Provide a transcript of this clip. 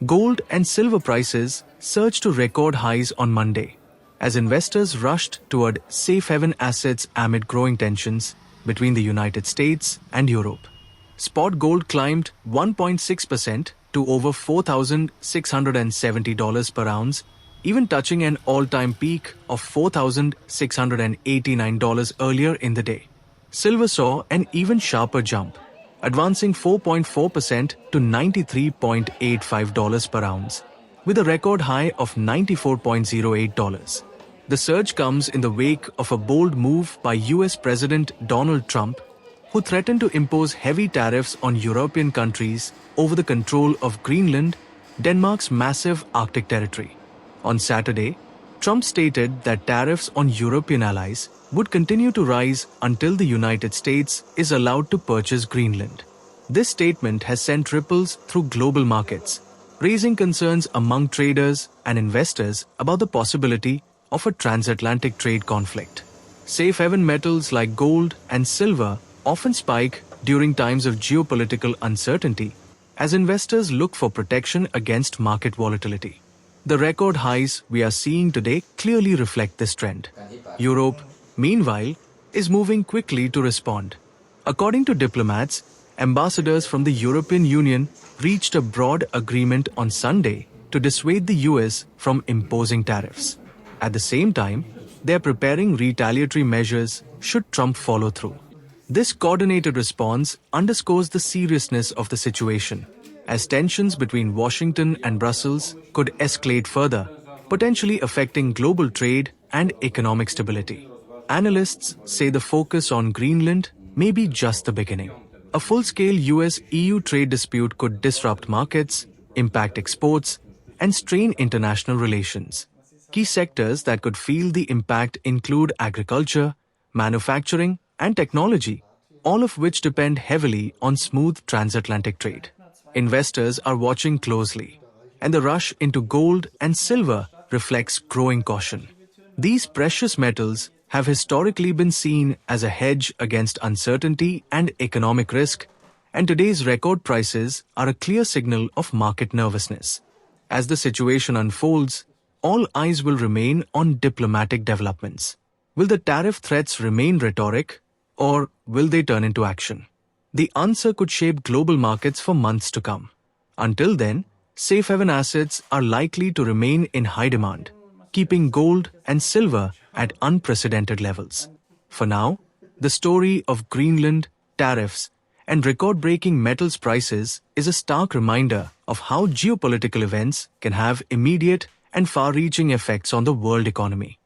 Gold and silver prices surged to record highs on Monday, as investors rushed toward safe haven assets amid growing tensions between the United States and Europe. Spot gold climbed 1.6% to over $4,670 per ounce, even touching an all-time peak of $4,689 earlier in the day. Silver saw an even sharper jump, advancing 4.4% to $93.85 per ounce, with a record high of $94.08. The surge comes in the wake of a bold move by U.S. President Donald Trump, who threatened to impose heavy tariffs on European countries over the control of Greenland, Denmark's massive Arctic territory. On Saturday, Trump stated that tariffs on European allies would continue to rise until the United States is allowed to purchase Greenland. This statement has sent ripples through global markets, raising concerns among traders and investors about the possibility of a transatlantic trade conflict. Safe haven metals like gold and silver often spike during times of geopolitical uncertainty as investors look for protection against market volatility. The record highs we are seeing today clearly reflect this trend. Europe, meanwhile, is moving quickly to respond. According to diplomats, ambassadors from the European Union reached a broad agreement on Sunday to dissuade the US from imposing tariffs. At the same time, they are preparing retaliatory measures should Trump follow through. This coordinated response underscores the seriousness of the situation, as tensions between Washington and Brussels could escalate further, potentially affecting global trade and economic stability. Analysts say the focus on Greenland may be just the beginning. A full-scale U.S. EU trade dispute could disrupt markets, impact exports, and strain international relations. Key sectors that could feel the impact include agriculture, manufacturing, and technology, all of which depend heavily on smooth transatlantic trade. Investors are watching closely, and the rush into gold and silver reflects growing caution. These precious metals have historically been seen as a hedge against uncertainty and economic risk, and today's record prices are a clear signal of market nervousness. As the situation unfolds, all eyes will remain on diplomatic developments. Will the tariff threats remain rhetoric, or will they turn into action? The answer could shape global markets for months to come. Until then, safe haven assets are likely to remain in high demand, keeping gold and silver at unprecedented levels. For now, the story of Greenland, tariffs, and record-breaking metals prices is a stark reminder of how geopolitical events can have immediate and far-reaching effects on the world economy.